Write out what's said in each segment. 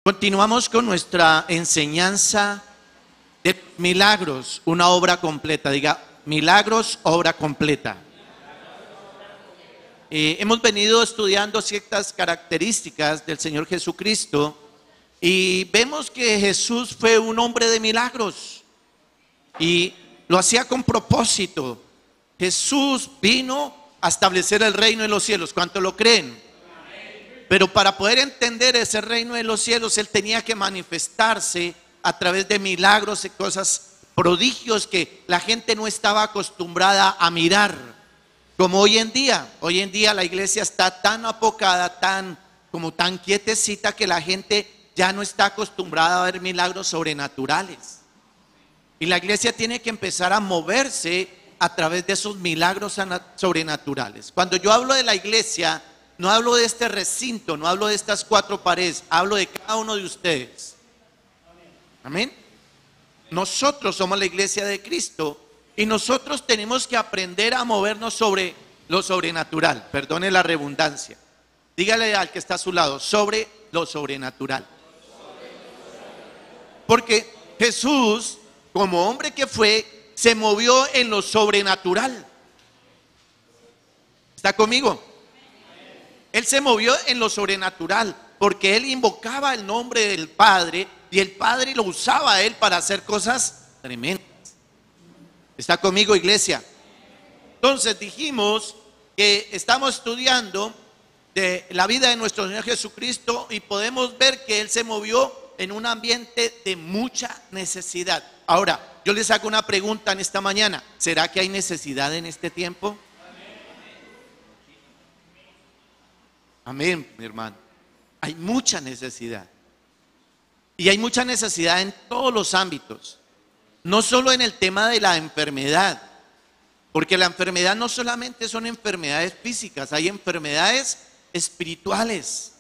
Continuamos con nuestra enseñanza de milagros, una obra completa. Diga, milagros, obra completa. Hemos venido estudiando ciertas características del Señor Jesucristo y vemos que Jesús fue un hombre de milagros y lo hacía con propósito. Jesús vino a establecer el reino de los cielos. ¿Cuánto lo creen? Pero para poder entender ese reino de los cielos, Él tenía que manifestarse a través de milagros y cosas, prodigios que la gente no estaba acostumbrada a mirar. Como hoy en día la iglesia está tan apocada, tan quietecita, que la gente ya no está acostumbrada a ver milagros sobrenaturales. Y la iglesia tiene que empezar a moverse a través de esos milagros sobrenaturales. Cuando yo hablo de la iglesia, no hablo de este recinto, no hablo de estas cuatro paredes, hablo de cada uno de ustedes. Amén. Nosotros somos la iglesia de Cristo y nosotros tenemos que aprender a movernos sobre lo sobrenatural. Perdone la redundancia. Dígale al que está a su lado, sobre lo sobrenatural. Porque Jesús, como hombre que fue, se movió en lo sobrenatural. ¿Está conmigo? Él se movió en lo sobrenatural porque Él invocaba el nombre del Padre y el Padre lo usaba a Él para hacer cosas tremendas. ¿Está conmigo, iglesia? Entonces dijimos que estamos estudiando de la vida de nuestro Señor Jesucristo y podemos ver que Él se movió en un ambiente de mucha necesidad. Ahora, yo les hago una pregunta en esta mañana. ¿Será que hay necesidad en este tiempo? Amén, mi hermano. Hay mucha necesidad. Y hay mucha necesidad en todos los ámbitos. No solo en el tema de la enfermedad. Porque la enfermedad no solamente son enfermedades físicas, hay enfermedades espirituales.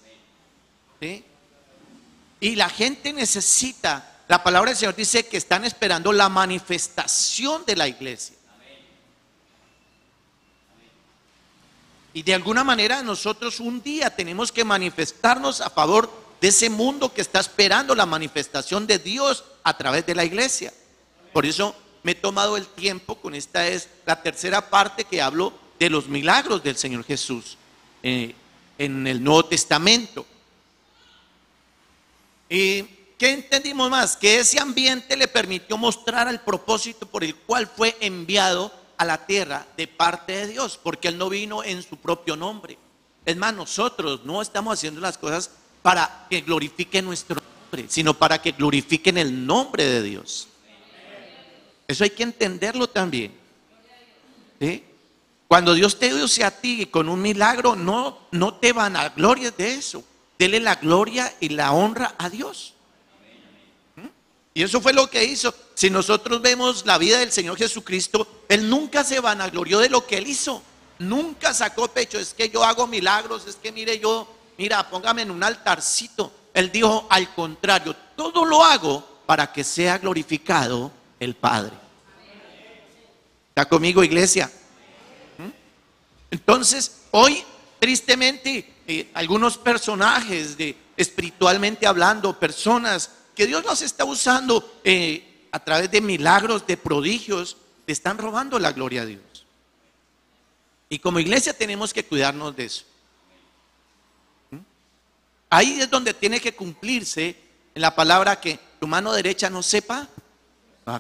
¿Sí? Y la gente necesita, la palabra del Señor dice que están esperando la manifestación de la iglesia. Y de alguna manera nosotros un día tenemos que manifestarnos a favor de ese mundo que está esperando la manifestación de Dios a través de la iglesia. Por eso me he tomado el tiempo, con esta es la tercera parte que hablo de los milagros del Señor Jesús en el Nuevo Testamento. ¿Y qué entendimos más? Que ese ambiente le permitió mostrar el propósito por el cual fue enviado a la tierra de parte de Dios, porque Él no vino en su propio nombre. Es más, nosotros no estamos haciendo las cosas para que glorifiquen nuestro nombre, sino para que glorifiquen el nombre de Dios. Eso hay que entenderlo también. ¿Sí? Cuando Dios te use a ti con un milagro, no te vanaglories de eso. Dele la gloria y la honra a Dios. Y eso fue lo que hizo. Si nosotros vemos la vida del Señor Jesucristo, Él nunca se vanaglorió de lo que Él hizo. Nunca sacó pecho. Es que yo hago milagros, es que mira, póngame en un altarcito. Él dijo, al contrario, todo lo hago para que sea glorificado el Padre. ¿Está conmigo, iglesia? Entonces, hoy, tristemente, algunos personajes, espiritualmente hablando, personas que Dios los está usando a través de milagros, de prodigios, le están robando la gloria a Dios. Y como iglesia tenemos que cuidarnos de eso. Ahí es donde tiene que cumplirse en la palabra que tu mano derecha no sepa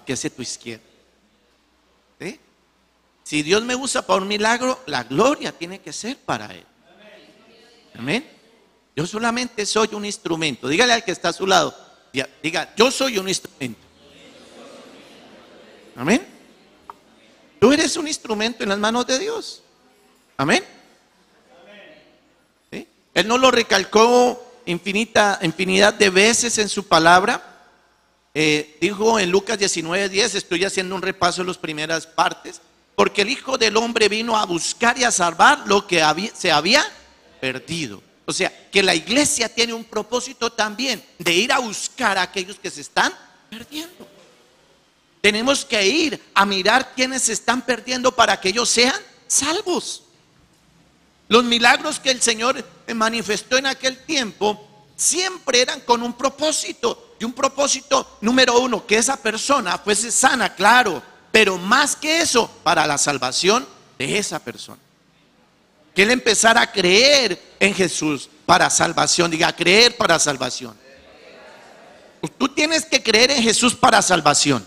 qué hace tu izquierda. ¿Sí? Si Dios me usa para un milagro, la gloria tiene que ser para Él. Amén. Yo solamente soy un instrumento. Dígale al que está a su lado. Diga, yo soy un instrumento. Amén. Tú eres un instrumento en las manos de Dios. Amén. ¿Sí? Él nos lo recalcó infinidad de veces en su palabra. Dijo en Lucas 19:10, estoy haciendo un repaso de las primeras partes, porque el Hijo del Hombre vino a buscar y a salvar lo que se había perdido. O sea, que la iglesia tiene un propósito también de ir a buscar a aquellos que se están perdiendo. Tenemos que ir a mirar quiénes se están perdiendo para que ellos sean salvos. Los milagros que el Señor manifestó en aquel tiempo siempre eran con un propósito. Y un propósito número uno, que esa persona fuese sana, claro, pero más que eso, para la salvación de esa persona. Que él empezara a creer en Jesús para salvación. Diga, creer para salvación. Tú tienes que creer en Jesús para salvación.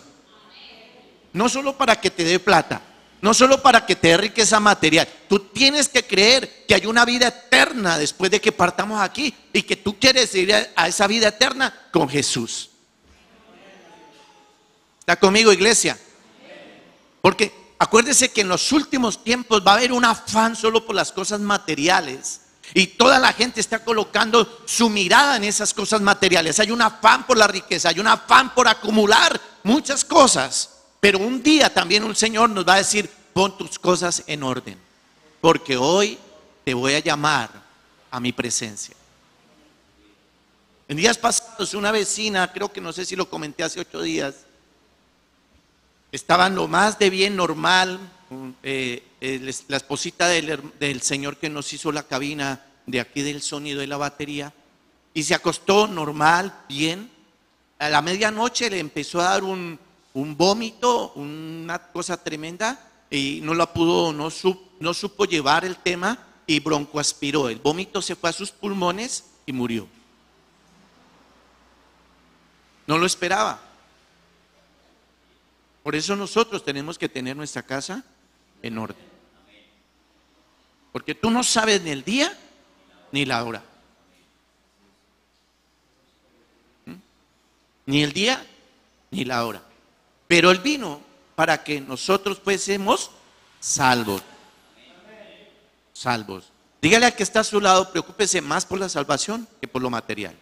No solo para que te dé plata, no solo para que te dé riqueza material. Tú tienes que creer que hay una vida eterna después de que partamos aquí y que tú quieres ir a esa vida eterna con Jesús. ¿Está conmigo, iglesia? Porque acuérdese que en los últimos tiempos va a haber un afán solo por las cosas materiales. Y toda la gente está colocando su mirada en esas cosas materiales. Hay un afán por la riqueza, hay un afán por acumular muchas cosas. Pero un día también un Señor nos va a decir, pon tus cosas en orden, porque hoy te voy a llamar a mi presencia. En días pasados una vecina, creo que no sé si lo comenté hace 8 días, estaba lo más de bien normal, la esposita del señor que nos hizo la cabina de aquí del sonido de la batería, y se acostó normal, bien. A la medianoche le empezó a dar un vómito, una cosa tremenda, y no supo llevar el tema y broncoaspiró. El vómito se fue a sus pulmones y murió. No lo esperaba. Por eso nosotros tenemos que tener nuestra casa en orden. Porque tú no sabes ni el día ni la hora. Ni el día ni la hora. Pero Él vino para que nosotros fuésemos salvos. Salvos. Dígale al que está a su lado, preocúpese más por la salvación que por lo material.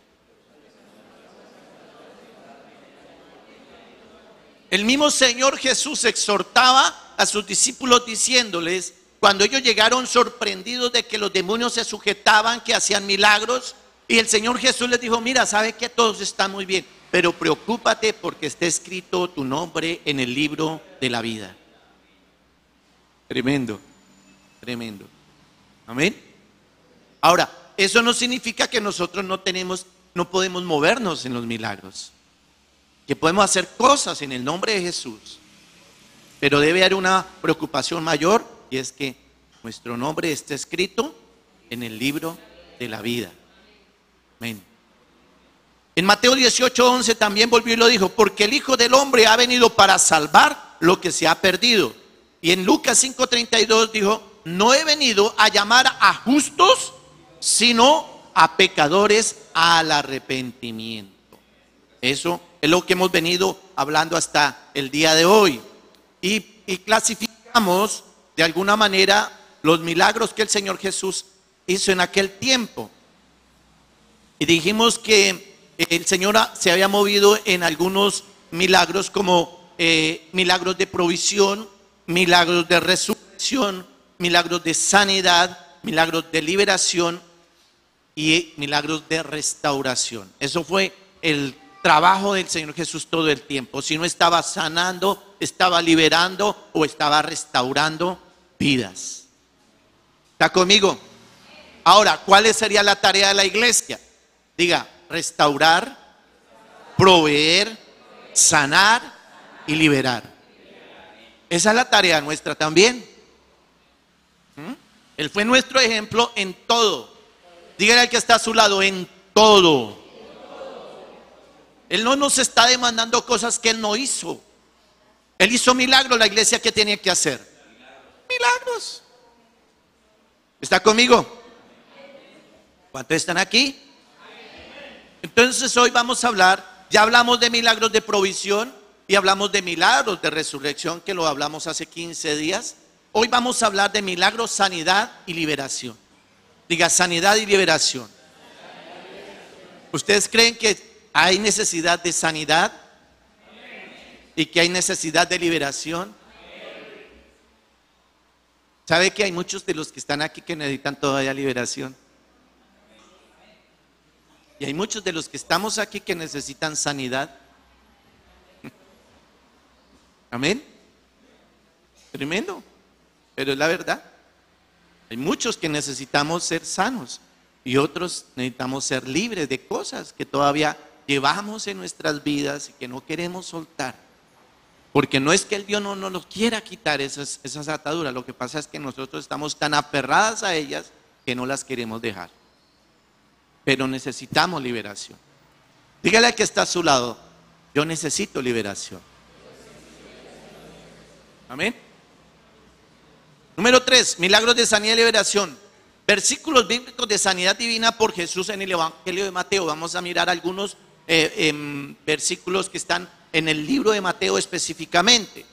El mismo Señor Jesús exhortaba a sus discípulos diciéndoles, cuando ellos llegaron sorprendidos de que los demonios se sujetaban, que hacían milagros, y el Señor Jesús les dijo, mira, sabe que todos están muy bien, pero preocúpate porque está escrito tu nombre en el libro de la vida. Tremendo, tremendo. Amén. Ahora, eso no significa que nosotros no podemos movernos en los milagros, que podemos hacer cosas en el nombre de Jesús, pero debe haber una preocupación mayor, y es que nuestro nombre esté escrito en el libro de la vida. Amén. En Mateo 18:11 también volvió y lo dijo, porque el Hijo del Hombre ha venido para salvar lo que se ha perdido. Y en Lucas 5:32 dijo, no he venido a llamar a justos, sino a pecadores al arrepentimiento. Eso es lo que hemos venido hablando hasta el día de hoy. Y clasificamos de alguna manera los milagros que el Señor Jesús hizo en aquel tiempo. Y dijimos que el Señor se había movido en algunos milagros como milagros de provisión, milagros de resurrección, milagros de sanidad, milagros de liberación y milagros de restauración. Eso fue el trabajo del Señor Jesús todo el tiempo. Si no estaba sanando, estaba liberando o estaba restaurando vidas. ¿Está conmigo? Ahora, ¿cuál sería la tarea de la iglesia? Diga, restaurar, proveer, sanar y liberar. Esa es la tarea nuestra también. Él fue nuestro ejemplo en todo. Dígale al que está a su lado, en todo. Él no nos está demandando cosas que Él no hizo. Él hizo milagros, la iglesia, ¿qué tenía que hacer? Milagros. ¿Está conmigo? ¿Cuántos están aquí? Entonces hoy vamos a hablar, ya hablamos de milagros de provisión y hablamos de milagros de resurrección, que lo hablamos hace 15 días. Hoy vamos a hablar de milagros, sanidad y liberación. Diga, sanidad y liberación. ¿Ustedes creen que hay necesidad de sanidad y que hay necesidad de liberación? ¿Sabe que hay muchos de los que están aquí que necesitan todavía liberación? Y hay muchos de los que estamos aquí que necesitan sanidad. Amén. Tremendo, pero es la verdad. Hay muchos que necesitamos ser sanos. Y otros necesitamos ser libres de cosas que todavía llevamos en nuestras vidas y que no queremos soltar. Porque no es que el Dios no nos los quiera quitar esas ataduras. Lo que pasa es que nosotros estamos tan aferradas a ellas que no las queremos dejar. Pero necesitamos liberación. Dígale al que está a su lado: yo necesito liberación. Amén. Número 3, milagros de sanidad y liberación. Versículos bíblicos de sanidad divina por Jesús en el Evangelio de Mateo. Vamos a mirar algunos versículos que están en el libro de Mateo específicamente.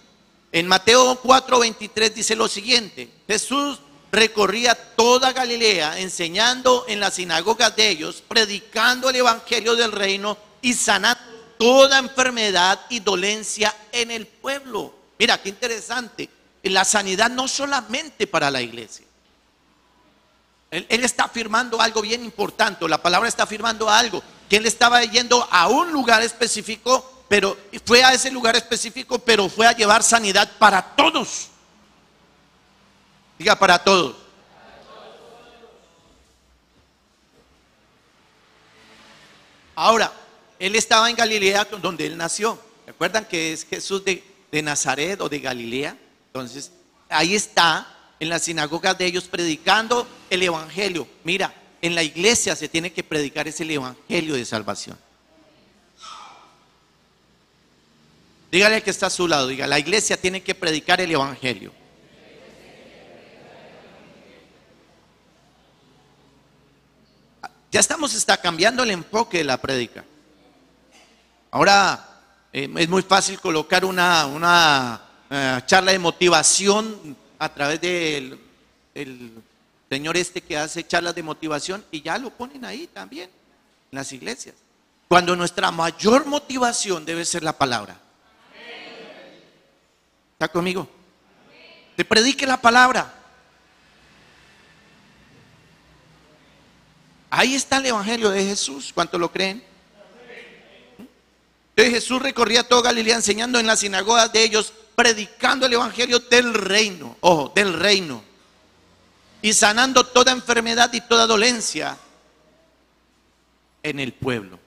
En Mateo 4:23 dice lo siguiente: Jesús recorría toda Galilea, enseñando en las sinagogas de ellos, predicando el evangelio del reino y sanando toda enfermedad y dolencia en el pueblo. Mira, qué interesante. La sanidad no solamente para la iglesia. Él está afirmando algo bien importante. La palabra está afirmando algo, que él estaba yendo a un lugar específico, pero fue a ese lugar específico, pero fue a llevar sanidad para todos. Diga, para todos. Ahora, él estaba en Galilea, donde él nació. ¿Recuerdan que es Jesús de Nazaret o de Galilea? Entonces, ahí está, en las sinagogas de ellos, predicando el evangelio. Mira, en la iglesia se tiene que predicar ese evangelio de salvación. Dígale al que está a su lado, diga: la iglesia tiene que predicar el evangelio. Ya está cambiando el enfoque de la prédica. Ahora es muy fácil colocar una charla de motivación a través del señor que hace charlas de motivación, y ya lo ponen ahí también en las iglesias, cuando nuestra mayor motivación debe ser la palabra. ¿Está conmigo? Te predique la palabra. Ahí está el evangelio de Jesús. ¿Cuánto lo creen? Entonces Jesús recorría toda Galilea, enseñando en las sinagogas de ellos, predicando el evangelio del reino, ojo, del reino, y sanando toda enfermedad y toda dolencia en el pueblo.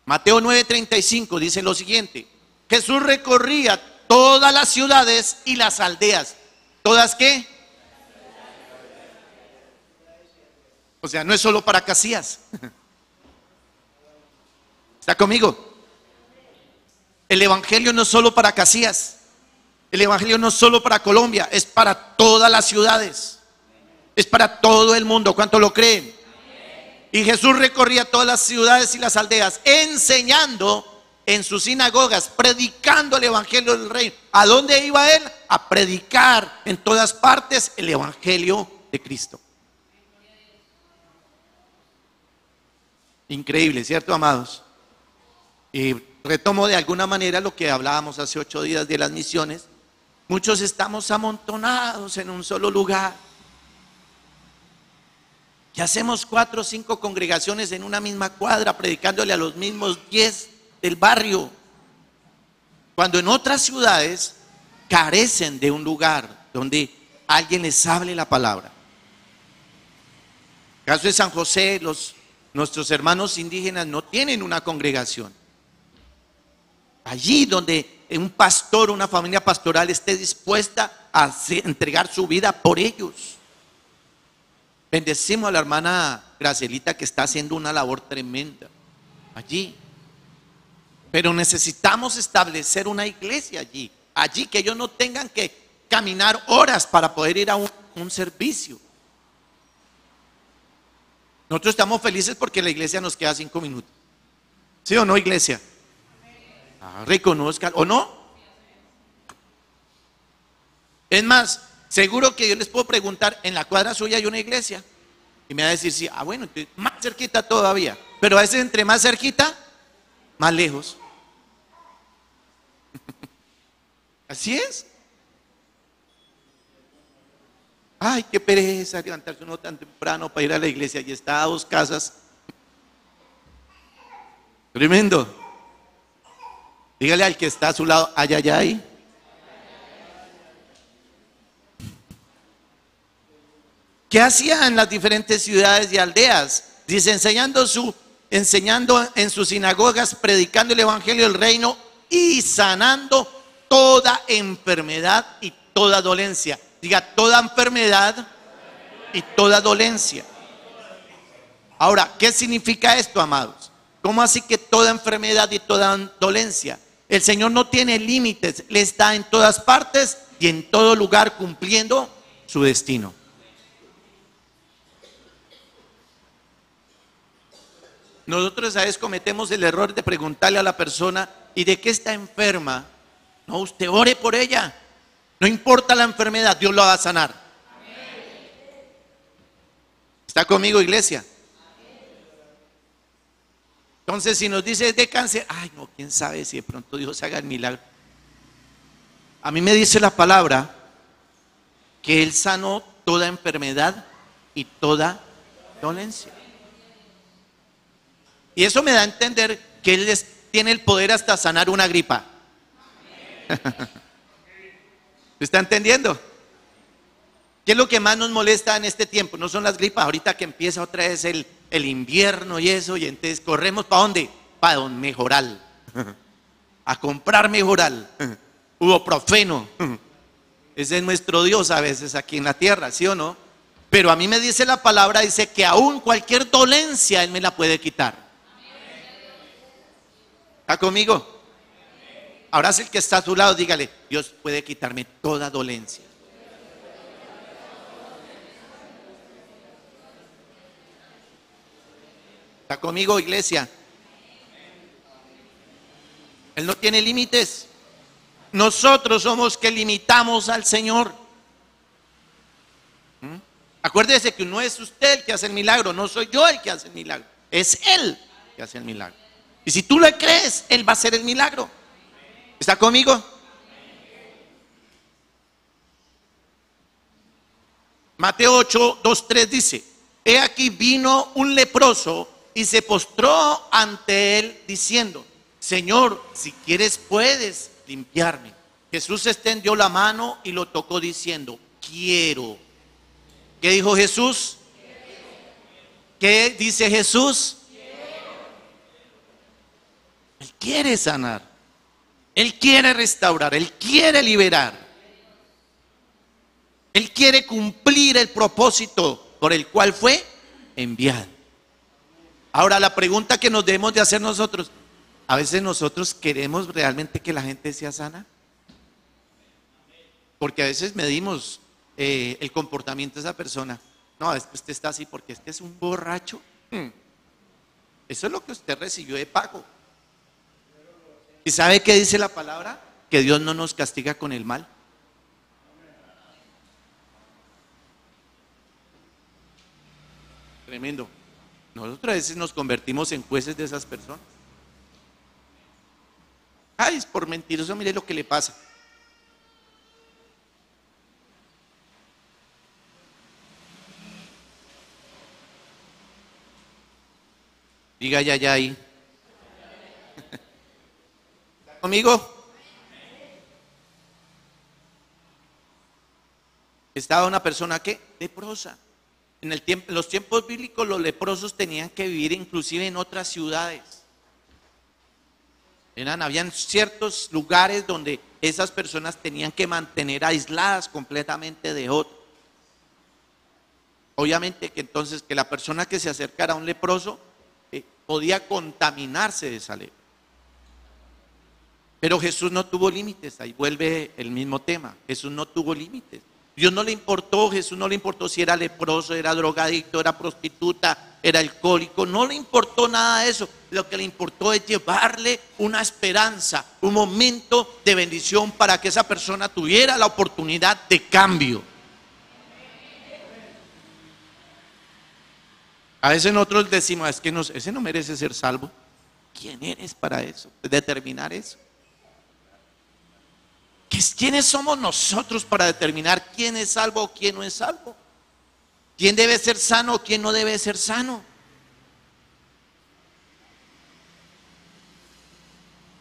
Mateo 9:35 dice lo siguiente: Jesús recorría todas las ciudades y las aldeas. ¿Todas qué? O sea, no es solo para Casillas. ¿Está conmigo? El evangelio no es solo para Casillas. El evangelio no es solo para Colombia, es para todas las ciudades. Es para todo el mundo. ¿Cuánto lo creen? Y Jesús recorría todas las ciudades y las aldeas, enseñando en sus sinagogas, predicando el evangelio del reino. ¿A dónde iba él? A predicar en todas partes el evangelio de Cristo. Increíble, ¿cierto, amados? Y retomo de alguna manera lo que hablábamos hace 8 días de las misiones. Muchos estamos amontonados en un solo lugar. Y hacemos 4 o 5 congregaciones en una misma cuadra, predicándole a los mismos 10 del barrio, cuando en otras ciudades carecen de un lugar donde alguien les hable la palabra. En el caso de San José, nuestros hermanos indígenas no tienen una congregación. Allí donde un pastor, una familia pastoral esté dispuesta a entregar su vida por ellos. Bendecimos a la hermana Gracielita, que está haciendo una labor tremenda allí. Pero necesitamos establecer una iglesia allí que ellos no tengan que caminar horas para poder ir a un servicio. Nosotros estamos felices porque la iglesia nos queda 5 minutos. ¿Sí o no, iglesia? Reconozcan, ¿o no? Es más, seguro que yo les puedo preguntar: en la cuadra suya hay una iglesia, y me va a decir sí. Bueno, entonces, más cerquita todavía. Pero a veces entre más cerquita, más lejos. Así es. Ay, qué pereza levantarse uno tan temprano para ir a la iglesia, y está a 2 casas. Tremendo. Dígale al que está a su lado: ay, ay, ay. ¿Qué hacía en las diferentes ciudades y aldeas? Dice, enseñando en sus sinagogas, predicando el evangelio del reino y sanando toda enfermedad y toda dolencia. Diga, toda enfermedad y toda dolencia. Ahora, ¿qué significa esto, amados? ¿Cómo así que toda enfermedad y toda dolencia? El Señor no tiene límites, Él está en todas partes y en todo lugar cumpliendo su destino. Nosotros a veces cometemos el error de preguntarle a la persona, ¿y de qué está enferma? No, usted ore por ella. No importa la enfermedad, Dios la va a sanar. ¿Está conmigo, iglesia? Entonces, si nos dice es de cáncer, ay no, quién sabe si de pronto Dios haga el milagro. A mí me dice la palabra que Él sanó toda enfermedad y toda dolencia. Y eso me da a entender que Él tiene el poder hasta sanar una gripa. ¿Está entendiendo? ¿Qué es lo que más nos molesta en este tiempo? No son las gripas, ahorita que empieza otra vez el invierno y eso, y entonces corremos ¿para dónde? Para don Mejoral, a comprar Mejoral, ibuprofeno. Ese es nuestro Dios a veces aquí en la tierra, ¿sí o no? Pero a mí me dice la palabra, dice que aún cualquier dolencia Él me la puede quitar. ¿Está conmigo? Ahora si el que está a su lado, dígale, Dios puede quitarme toda dolencia. ¿Está conmigo, iglesia? Él no tiene límites. Nosotros somos que limitamos al Señor. Acuérdese que no es usted el que hace el milagro, no soy yo el que hace el milagro, es Él que hace el milagro. Y si tú le crees, Él va a hacer el milagro. ¿Está conmigo? Mateo 8, 2, 3 dice, he aquí vino un leproso y se postró ante Él diciendo, Señor, si quieres puedes limpiarme. Jesús extendió la mano y lo tocó diciendo, quiero. ¿Qué dijo Jesús? ¿Qué dice Jesús? Él quiere sanar. Él quiere restaurar. Él quiere liberar. Él quiere cumplir el propósito por el cual fue enviado. Ahora, la pregunta que nos debemos de hacer nosotros, a veces nosotros queremos realmente que la gente sea sana. Porque a veces medimos el comportamiento de esa persona. No, es que usted está así porque este es un borracho. Eso es lo que usted recibió de pago. ¿Y sabe qué dice la palabra? Que Dios no nos castiga con el mal. Tremendo. Nosotros a veces nos convertimos en jueces de esas personas. Ay, es por mentiroso, mire lo que le pasa. Diga ya ahí. ¿Está conmigo? Estaba una persona que leprosa. En los tiempos bíblicos los leprosos tenían que vivir inclusive en otras ciudades. Habían ciertos lugares donde esas personas tenían que mantener aisladas completamente de otros. Obviamente que entonces que la persona que se acercara a un leproso podía contaminarse de esa lepra. Pero Jesús no tuvo límites, ahí vuelve el mismo tema. Jesús no tuvo límites. Dios no le importó, Jesús no le importó si era leproso, era drogadicto, era prostituta, era alcohólico, no le importó nada de eso. Lo que le importó es llevarle una esperanza, un momento de bendición para que esa persona tuviera la oportunidad de cambio. A veces nosotros decimos, es que ese no merece ser salvo. ¿Quién eres para eso? Determinar eso. ¿Quiénes somos nosotros para determinar quién es salvo o quién no es salvo? ¿Quién debe ser sano o quién no debe ser sano?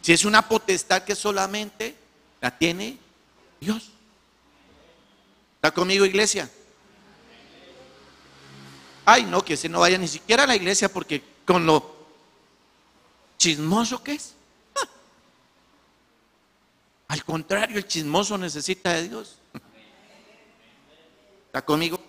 Si es una potestad que solamente la tiene Dios. ¿Está conmigo, iglesia? Ay, no, que ese no vaya ni siquiera a la iglesia porque con lo chismoso que es. Ah, al contrario, el chismoso necesita de Dios. ¿Está conmigo?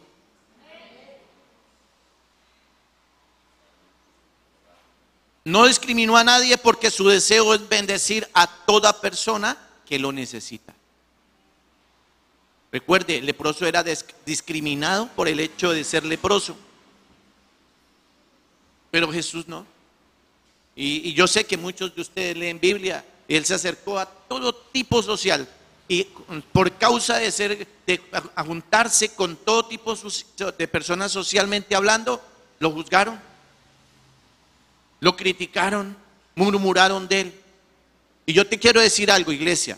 No discriminó a nadie porque su deseo es bendecir a toda persona que lo necesita. Recuerde, el leproso era discriminado por el hecho de ser leproso. Pero Jesús no. Y yo sé que muchos de ustedes leen Biblia. Él se acercó a todo tipo social. Y por causa de a juntarse con todo tipo de personas socialmente hablando, lo juzgaron, lo criticaron, murmuraron de él. Y yo te quiero decir algo, iglesia.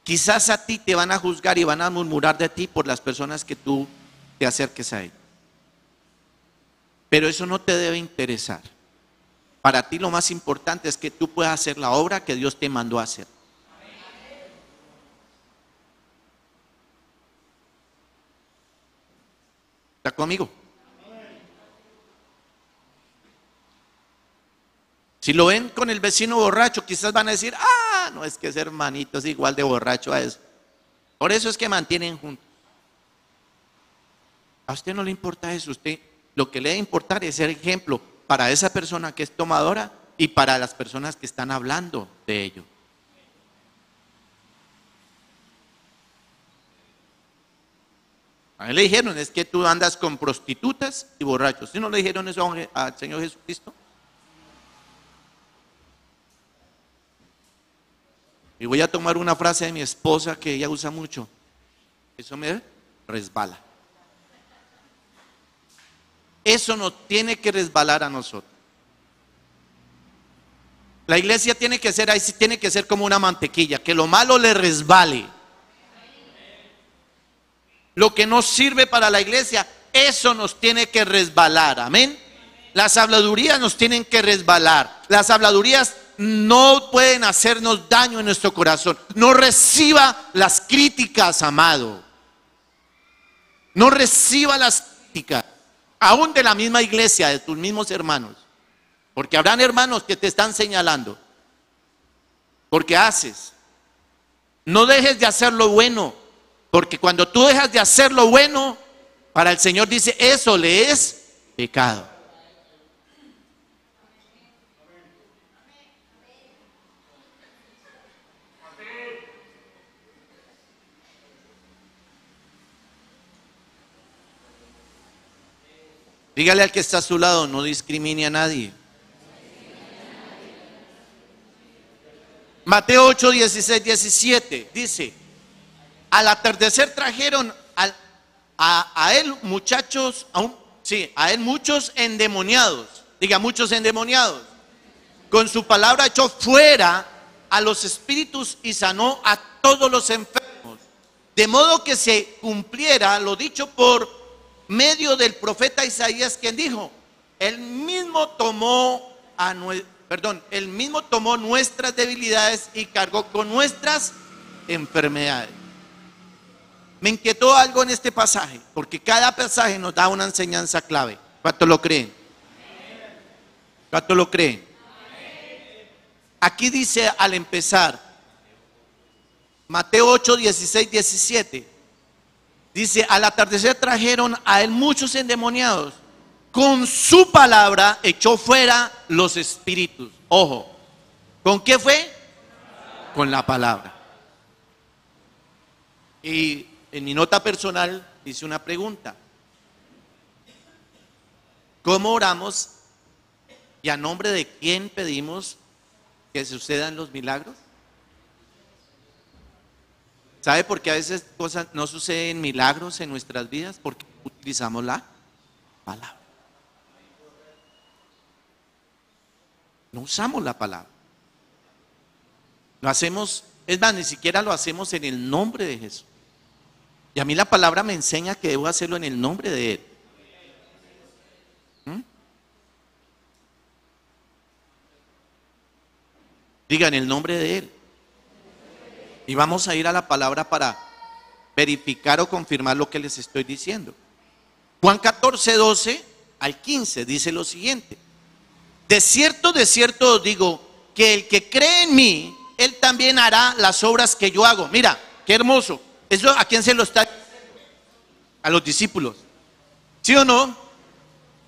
Quizás a ti te van a juzgar y van a murmurar de ti por las personas que tú te acerques a él. Pero eso no te debe interesar. Para ti lo más importante es que tú puedas hacer la obra que Dios te mandó a hacer. ¿Está conmigo? Si lo ven con el vecino borracho, quizás van a decir, ah, no, es que ese hermanito es igual de borracho a eso. Por eso es que mantienen juntos. A usted no le importa eso. Usted lo que le debe importar es ser ejemplo para esa persona que es tomadora y para las personas que están hablando de ello. A él le dijeron, es que tú andas con prostitutas y borrachos. ¿Sí no le dijeron eso al Señor Jesucristo? Y voy a tomar una frase de mi esposa que ella usa mucho. Eso me resbala. Eso nos tiene que resbalar a nosotros. La iglesia tiene que ser, ahí sí tiene que ser como una mantequilla, que lo malo le resbale. Lo que no sirve para la iglesia, eso nos tiene que resbalar. Amén. Las habladurías nos tienen que resbalar. Las habladurías no pueden hacernos daño en nuestro corazón. No reciba las críticas, amado. No reciba las críticas. Aún de la misma iglesia, de tus mismos hermanos. Porque habrán hermanos que te están señalando. Porque haces. No dejes de hacer lo bueno. Porque cuando tú dejas de hacer lo bueno, para el Señor dice, eso le es pecado. Dígale al que está a su lado, no discrimine a nadie. Mateo 8, 16, 17 dice, al atardecer trajeron a él muchachos, a él muchos endemoniados. Diga, muchos endemoniados. Con su palabra echó fuera a los espíritus y sanó a todos los enfermos. De modo que se cumpliera lo dicho por medio del profeta Isaías, quien dijo, él mismo tomó nuestras debilidades y cargó con nuestras enfermedades. Me inquietó algo en este pasaje, porque cada pasaje nos da una enseñanza clave. ¿Cuánto lo creen? ¿Cuánto lo creen? Aquí dice al empezar, Mateo 8, 16, 17, dice, al atardecer trajeron a él muchos endemoniados. Con su palabra echó fuera los espíritus. Ojo, ¿con qué fue? Con la palabra. Y en mi nota personal hice una pregunta. ¿Cómo oramos y a nombre de quién pedimos que sucedan los milagros? ¿Sabe por qué a veces cosas no suceden milagros en nuestras vidas? Porque utilizamos la palabra. No usamos la palabra. Lo hacemos, es más, ni siquiera lo hacemos en el nombre de Jesús. Y a mí la palabra me enseña que debo hacerlo en el nombre de Él. Diga, en el nombre de Él. Y vamos a ir a la palabra para verificar o confirmar lo que les estoy diciendo. Juan 14, 12 al 15 dice lo siguiente: de cierto os digo, que el que cree en mí, él también hará las obras que yo hago. Mira, qué hermoso. ¿Eso a quién se lo está? A los discípulos. ¿Sí o no?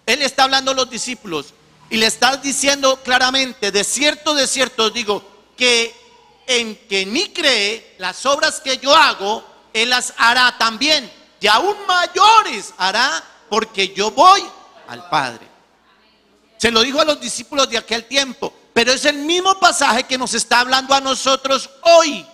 Él está hablando a los discípulos y le está diciendo claramente: de cierto os digo, que en mí cree, las obras que yo hago, él las hará también, y aún mayores hará, porque yo voy al Padre. Se lo dijo a los discípulos de aquel tiempo, pero es el mismo pasaje que nos está hablando a nosotros hoy.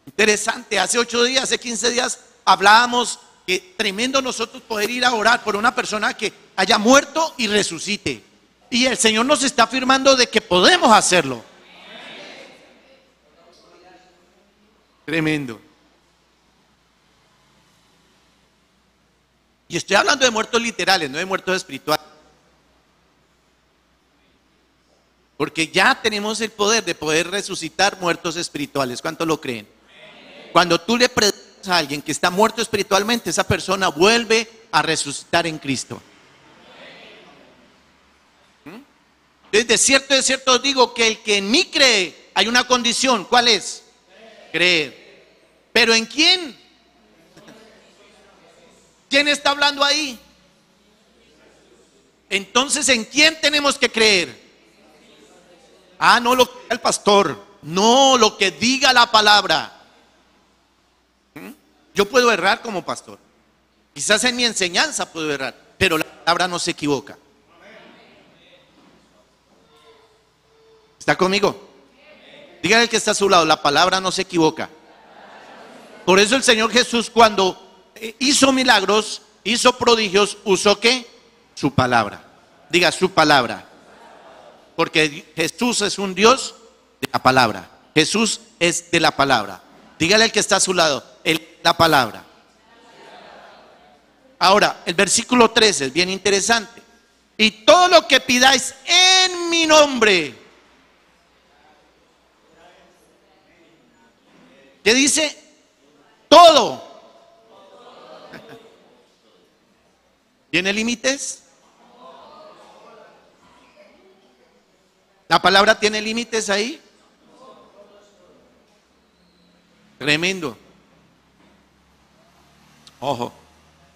Interesante, hace 8 días, hace 15 días hablábamos que tremendo nosotros poder ir a orar por una persona que haya muerto y resucite. Y el Señor nos está afirmando de que podemos hacerlo. Tremendo. Y estoy hablando de muertos literales, no de muertos espirituales. Porque ya tenemos el poder de poder resucitar muertos espirituales. ¿Cuántos lo creen? Cuando tú le predicas a alguien que está muerto espiritualmente, esa persona vuelve a resucitar en Cristo. Entonces, de cierto os digo, que el que en mí cree, hay una condición. ¿Cuál es? Creer. ¿Pero en quién? ¿Quién está hablando ahí? Entonces, ¿en quién tenemos que creer? Ah, no lo que diga el pastor, no lo que diga la palabra. Yo puedo errar como pastor, quizás en mi enseñanza puedo errar, pero la palabra no se equivoca. ¿Está conmigo? Dígale al que está a su lado: la palabra no se equivoca. Por eso el Señor Jesús, cuando hizo milagros, hizo prodigios, usó ¿qué? Su palabra. Diga: su palabra. Porque Jesús es un Dios de la palabra. Jesús es de la palabra. Dígale al que está a su lado: la palabra. Ahora, el versículo 13 es bien interesante. Y todo lo que pidáis en mi nombre. ¿Qué dice? Todo. ¿Tiene límites? ¿La palabra tiene límites ahí? Tremendo. Ojo,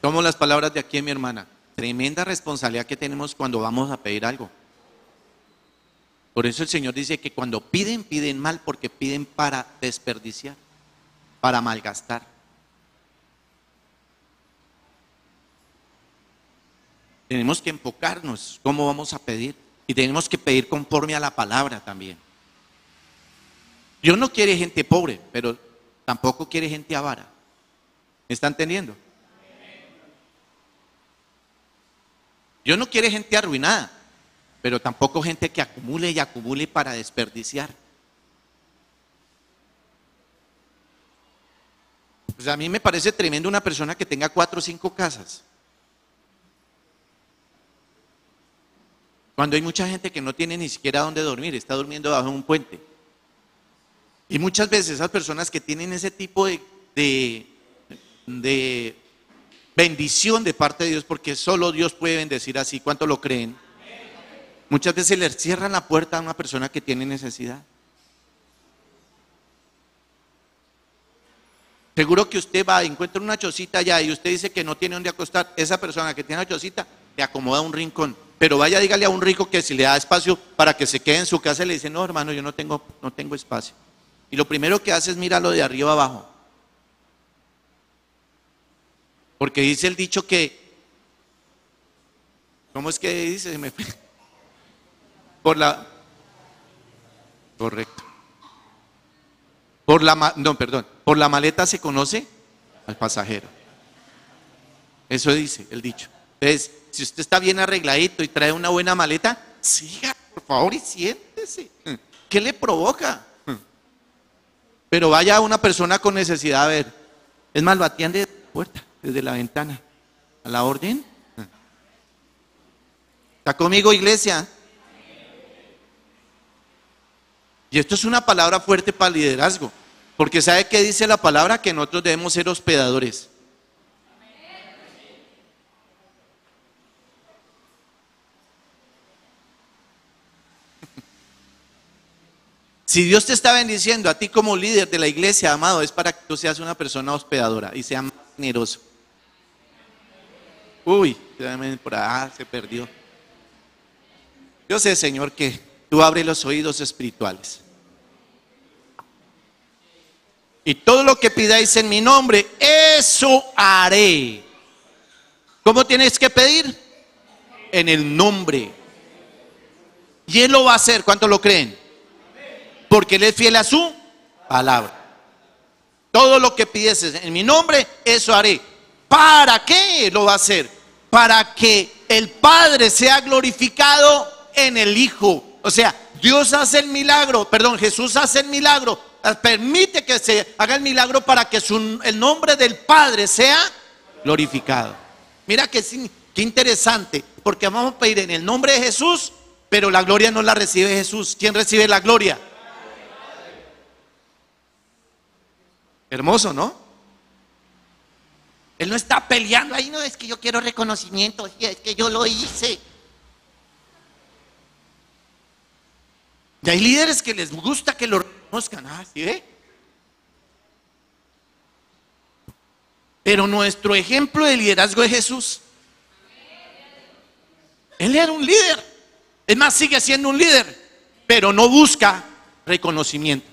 tomo las palabras de aquí, mi hermana. Tremenda responsabilidad que tenemos cuando vamos a pedir algo. Por eso el Señor dice que cuando piden, piden mal, porque piden para desperdiciar, para malgastar. Tenemos que enfocarnos cómo vamos a pedir, y tenemos que pedir conforme a la palabra también. Dios no quiere gente pobre, pero tampoco quiere gente avara. ¿Me está entendiendo? Dios no quiere gente arruinada, pero tampoco gente que acumule y acumule para desperdiciar. Pues a mí me parece tremendo una persona que tenga 4 o 5 casas, cuando hay mucha gente que no tiene ni siquiera dónde dormir, está durmiendo bajo un puente. Y muchas veces esas personas que tienen ese tipo de bendición de parte de Dios, porque solo Dios puede bendecir así, ¿cuánto lo creen? Muchas veces le cierran la puerta a una persona que tiene necesidad. Seguro que usted va, encuentra una chocita allá y usted dice que no tiene dónde acostar. Esa persona que tiene una chocita le acomoda un rincón. Pero vaya, dígale a un rico que si le da espacio para que se quede en su casa, le dice: no, hermano, yo no tengo espacio. Y lo primero que hace es mirarlo de arriba abajo. Porque dice el dicho que, ¿cómo es que dice? Correcto. Por la maleta se conoce al pasajero. Eso dice el dicho. Entonces, si usted está bien arregladito y trae una buena maleta, siga, por favor, y siéntese. ¿Qué le provoca? Pero vaya a una persona con necesidad a ver. Es más, lo atiende desde la puerta, desde la ventana. ¿A la orden? ¿Está conmigo, iglesia? Y esto es una palabra fuerte para el liderazgo. Porque ¿sabe qué dice la palabra? Que nosotros debemos ser hospedadores. Si Dios te está bendiciendo a ti como líder de la iglesia, amado, es para que tú seas una persona hospedadora y sea más generoso. Uy, por ahí se perdió. Yo sé, Señor, que tú abres los oídos espirituales. Y todo lo que pidáis en mi nombre, eso haré. ¿Cómo tienes que pedir? En el nombre. Y Él lo va a hacer. ¿Cuántos lo creen? Porque Él es fiel a su palabra. Todo lo que pides en mi nombre, eso haré. ¿Para qué lo va a hacer? Para que el Padre sea glorificado en el Hijo. O sea, Dios hace el milagro, perdón, Jesús hace el milagro, permite que se haga el milagro para que el nombre del Padre sea glorificado. Mira qué interesante, porque vamos a pedir en el nombre de Jesús, pero la gloria no la recibe Jesús. ¿Quién recibe la gloria? Hermoso, ¿no? Él no está peleando ahí, no, es que yo quiero reconocimiento, es que yo lo hice. Y hay líderes que les gusta que lo reconozcan, ¿sí ve? Pero nuestro ejemplo de liderazgo es Jesús. Él era un líder, es más, sigue siendo un líder, pero no busca reconocimiento.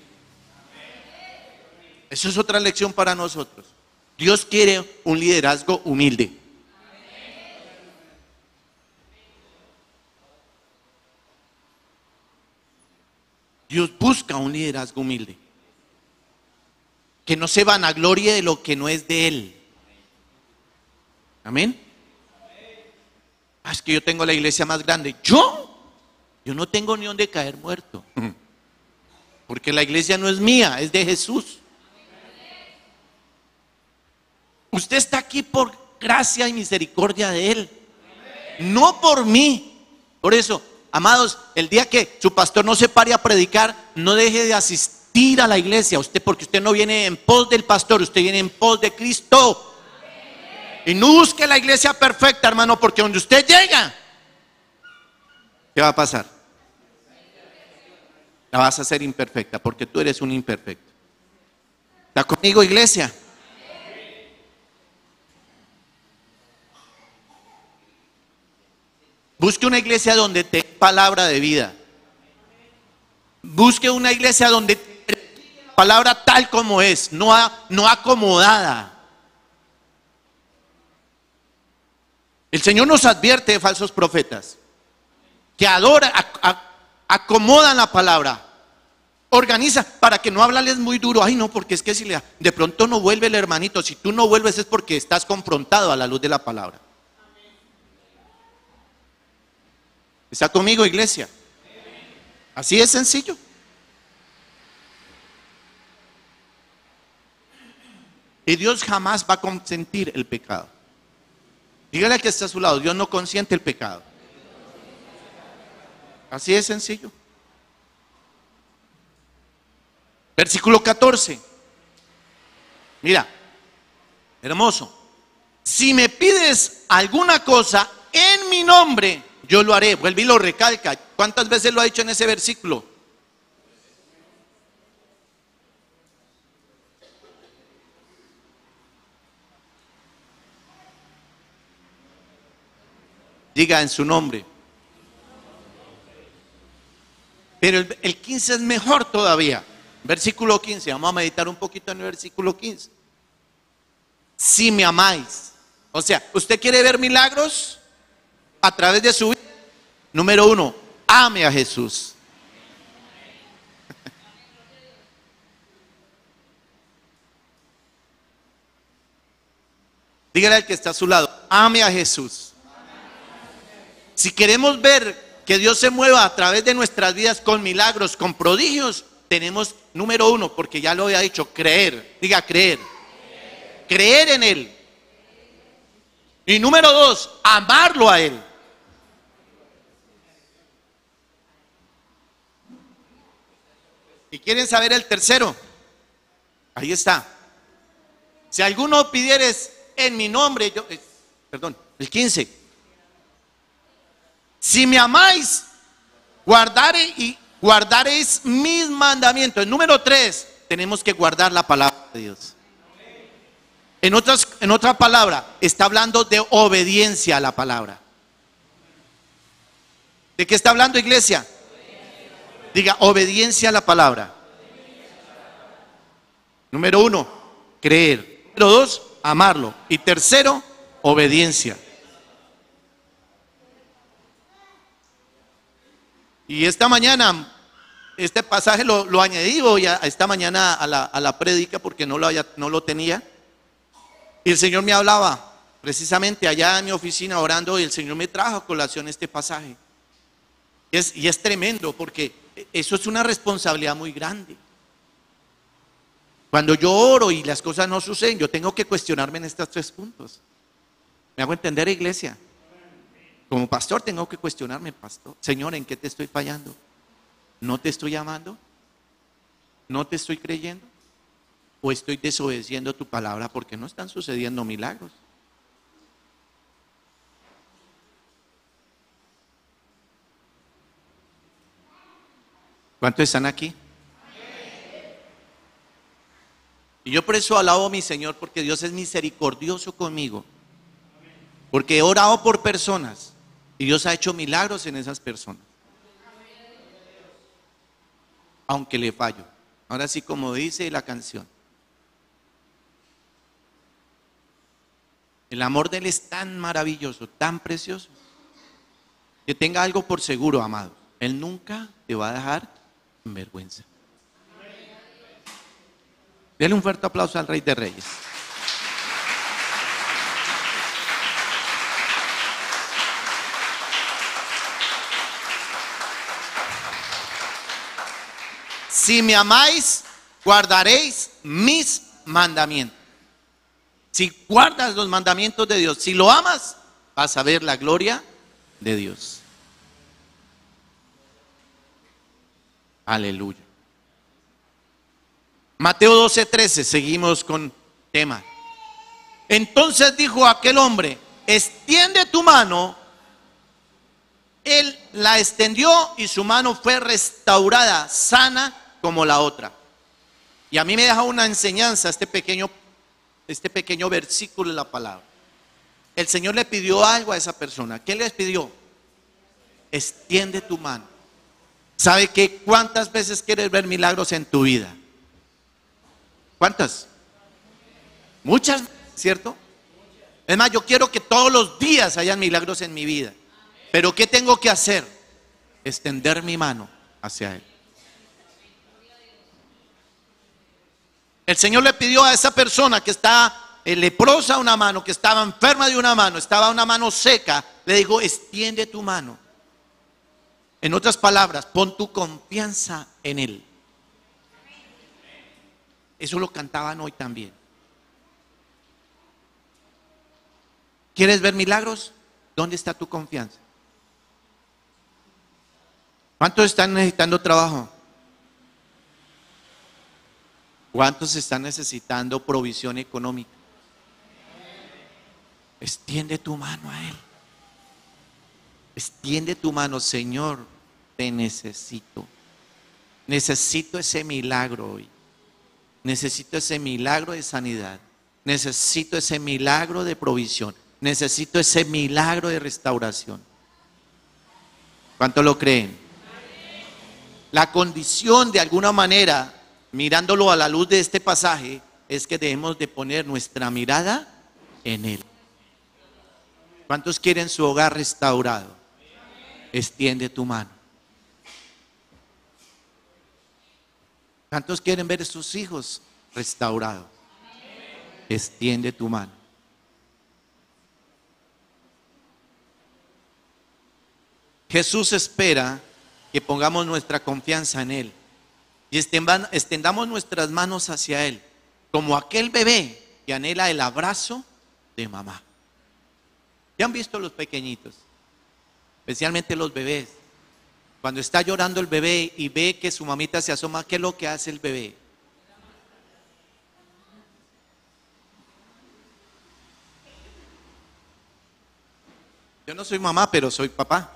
Eso es otra lección para nosotros. Dios quiere un liderazgo humilde. Dios busca un liderazgo humilde. Que no se vanaglorie de lo que no es de Él. Amén. Es que yo tengo la iglesia más grande. Yo no tengo ni donde caer muerto. Porque la iglesia no es mía, es de Jesús. Usted está aquí por gracia y misericordia de Él, no por mí. Por eso, amados, el día que su pastor no se pare a predicar, no deje de asistir a la iglesia. Usted, porque usted no viene en pos del pastor, usted viene en pos de Cristo. Y no busque la iglesia perfecta, hermano, porque donde usted llega, ¿qué va a pasar? La vas a hacer imperfecta, porque tú eres un imperfecto. ¿Está conmigo, iglesia? Busque una iglesia donde te dé palabra de vida. Busque una iglesia donde te dé la palabra tal como es, no acomodada. El Señor nos advierte de falsos profetas que acomodan la palabra, organiza para que no hablarles muy duro. Ay, no, porque es que si de pronto no vuelve el hermanito, si tú no vuelves es porque estás confrontado a la luz de la palabra. ¿Está conmigo, iglesia? Así es sencillo. Y Dios jamás va a consentir el pecado. Dígale al que está a su lado, Dios no consiente el pecado. Así es sencillo. Versículo 14. Mira, hermoso. Si me pides alguna cosa en mi nombre, yo lo haré. Vuelve y lo recalca. ¿Cuántas veces lo ha dicho en ese versículo? Diga en su nombre. Pero el 15 es mejor todavía. Versículo 15. Vamos a meditar un poquito en el versículo 15. Si me amáis. O sea, ¿usted quiere ver milagros a través de su vida? Número 1, ame a Jesús. Dígale al que está a su lado, ame a Jesús. Si queremos ver que Dios se mueva a través de nuestras vidas con milagros, con prodigios, tenemos número 1, porque ya lo había dicho, creer. Diga creer. Creer en Él. Y número 2, amarlo a Él. ¿Y quieren saber el tercero? Ahí está. Si alguno pidieres en mi nombre, perdón, el 15. Si me amáis, guardaréis mis mandamientos. El número 3, tenemos que guardar la palabra de Dios. En otra palabra, está hablando de obediencia a la palabra. ¿De qué está hablando, iglesia? Diga, obediencia a la palabra. Número 1, creer. Número 2, amarlo. Y tercero, obediencia. Y esta mañana, este pasaje lo añadí hoy a esta mañana a la prédica porque no lo tenía. Y el Señor me hablaba precisamente allá en mi oficina orando y el Señor me trajo a colación este pasaje. Y es tremendo porque eso es una responsabilidad muy grande. Cuando yo oro y las cosas no suceden, yo tengo que cuestionarme en estos 3 puntos. ¿Me hago entender, iglesia? Como pastor tengo que cuestionarme, pastor. Señor, ¿en qué te estoy fallando? ¿No te estoy amando? ¿No te estoy creyendo? ¿O estoy desobedeciendo tu palabra porque no están sucediendo milagros? ¿Cuántos están aquí? Y yo por eso alabo a mi Señor, porque Dios es misericordioso conmigo. Porque he orado por personas y Dios ha hecho milagros en esas personas. Aunque le fallo. Ahora sí, como dice la canción. El amor de Él es tan maravilloso, tan precioso, que tenga algo por seguro, amado. Él nunca te va a dejar en vergüenza. Denle un fuerte aplauso al Rey de Reyes. Si me amáis, guardaréis mis mandamientos. Si guardas los mandamientos de Dios, si lo amas, vas a ver la gloria de Dios. Aleluya. Mateo 12:13, seguimos con tema. Entonces dijo aquel hombre, extiende tu mano. Él la extendió y su mano fue restaurada, sana como la otra. Y a mí me deja una enseñanza este pequeño versículo de la palabra. El Señor le pidió algo a esa persona. ¿Qué les pidió? Extiende tu mano. ¿Sabe qué? ¿Cuántas veces quieres ver milagros en tu vida? ¿Cuántas? Muchas, ¿cierto? Es más, yo quiero que todos los días hayan milagros en mi vida. Pero ¿qué tengo que hacer? Extender mi mano hacia Él. El Señor le pidió a esa persona que está leprosa una mano, que estaba enferma de una mano, estaba una mano seca, le dijo, extiende tu mano. En otras palabras, pon tu confianza en Él. Eso lo cantaban hoy también. ¿Quieres ver milagros? ¿Dónde está tu confianza? ¿Cuántos están necesitando trabajo? ¿Cuántos están necesitando provisión económica? Extiende tu mano a Él. Extiende tu mano, Señor, te necesito. Necesito ese milagro hoy. Necesito ese milagro de sanidad. Necesito ese milagro de provisión. Necesito ese milagro de restauración. ¿Cuánto lo creen? La condición, de alguna manera, mirándolo a la luz de este pasaje, es que debemos de poner nuestra mirada en Él. ¿Cuántos quieren su hogar restaurado? Extiende tu mano. ¿Cuántos quieren ver a sus hijos restaurados? Extiende tu mano. Jesús espera que pongamos nuestra confianza en Él y extendamos nuestras manos hacia Él, como aquel bebé que anhela el abrazo de mamá. ¿Ya han visto los pequeñitos? Especialmente los bebés. Cuando está llorando el bebé y ve que su mamita se asoma, ¿qué es lo que hace el bebé? Yo no soy mamá, pero soy papá.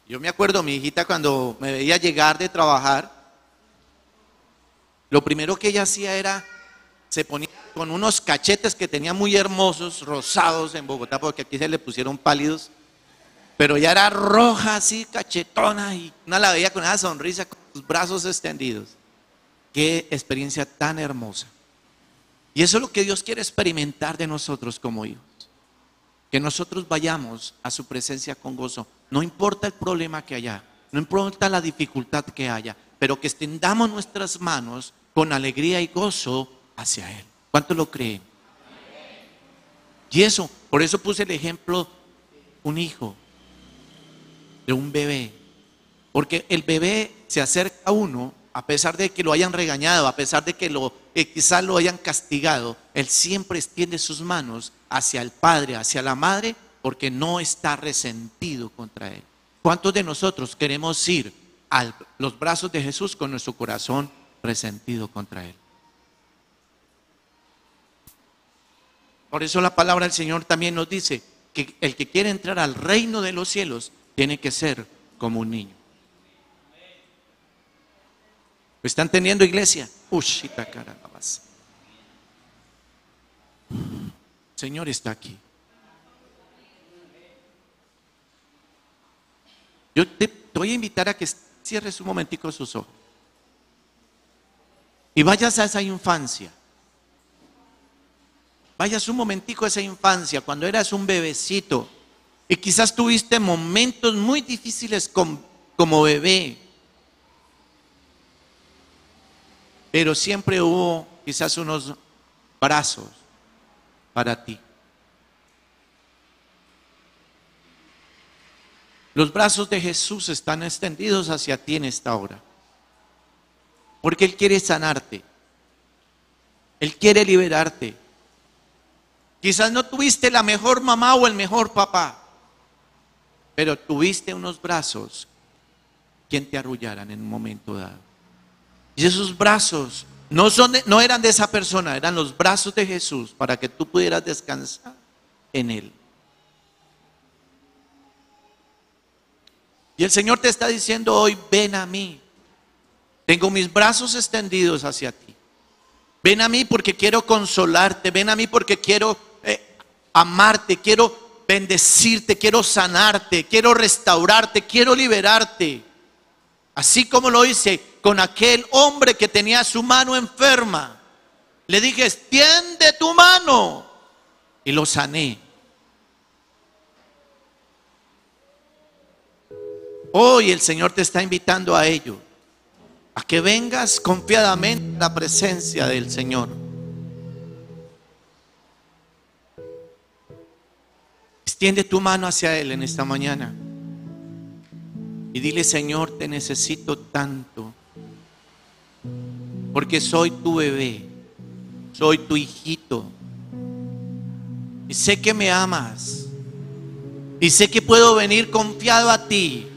Yo me acuerdo, mi hijita cuando me veía llegar de trabajar, lo primero que ella hacía era, se ponía con unos cachetes que tenía muy hermosos, rosados en Bogotá, porque aquí se le pusieron pálidos, pero ya era roja así, cachetona, y una la veía con esa sonrisa, con sus brazos extendidos. Qué experiencia tan hermosa. Y eso es lo que Dios quiere experimentar de nosotros como hijos. Que nosotros vayamos a su presencia con gozo. No importa el problema que haya, no importa la dificultad que haya, pero que extendamos nuestras manos con alegría y gozo hacia Él. ¿Cuántos lo creen? Y eso, por eso puse el ejemplo, un hijo, de un bebé. Porque el bebé se acerca a uno, a pesar de que lo hayan regañado, a pesar de que quizás lo hayan castigado, él siempre extiende sus manos hacia el padre, hacia la madre, porque no está resentido contra él. ¿Cuántos de nosotros queremos ir a los brazos de Jesús con nuestro corazón resentido contra él? Por eso la palabra del Señor también nos dice que el que quiere entrar al reino de los cielos tiene que ser como un niño. ¿Lo están teniendo, iglesia? Ushita cara la base. Señor está aquí. Yo te voy a invitar a que cierres un momentico sus ojos y vayas a esa infancia. Vayas un momentico a esa infancia, cuando eras un bebecito y quizás tuviste momentos muy difíciles como bebé, pero siempre hubo quizás unos brazos para ti. Los brazos de Jesús están extendidos hacia ti en esta hora, porque Él quiere sanarte, Él quiere liberarte. Quizás no tuviste la mejor mamá o el mejor papá, pero tuviste unos brazos quien te arrullaran en un momento dado. Y esos brazos no eran de esa persona, eran los brazos de Jesús para que tú pudieras descansar en Él. Y el Señor te está diciendo hoy: ven a mí. Tengo mis brazos extendidos hacia ti. Ven a mí porque quiero consolarte. Ven a mí porque quiero amarte. Quiero bendecirte. Quiero sanarte. Quiero restaurarte. Quiero liberarte. Así como lo hice con aquel hombre que tenía su mano enferma. Le dije: extiende tu mano. Y lo sané. Hoy el Señor te está invitando a ello, a que vengas confiadamente a la presencia del Señor. Extiende tu mano hacia Él en esta mañana y dile: Señor, te necesito tanto, porque soy tu bebé, soy tu hijito, y sé que me amas, y sé que puedo venir confiado a ti.